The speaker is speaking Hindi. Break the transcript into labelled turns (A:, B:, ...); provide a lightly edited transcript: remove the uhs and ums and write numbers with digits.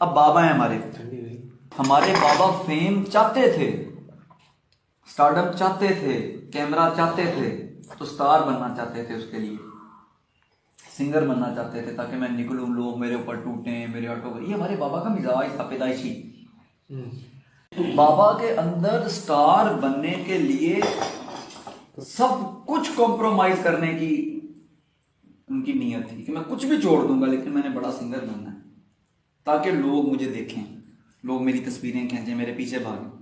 A: अब बाबा है हमारे, हमारे बाबा फेम चाहते थे, स्टारडम चाहते थे, कैमरा चाहते थे, तो स्टार बनना चाहते थे, उसके लिए सिंगर बनना चाहते थे ताकि मैं निकलूं, लोग मेरे ऊपर टूटे, मेरे ऑटो। ये हमारे बाबा का मिजाज था पैदाइशी। बाबा के अंदर स्टार बनने के लिए सब कुछ कॉम्प्रोमाइज करने की उनकी नीयत थी कि मैं कुछ भी छोड़ दूंगा लेकिन मैंने बड़ा सिंगर बनना है ताकि लोग मुझे देखें, लोग मेरी तस्वीरें खींचें, मेरे पीछे भागें।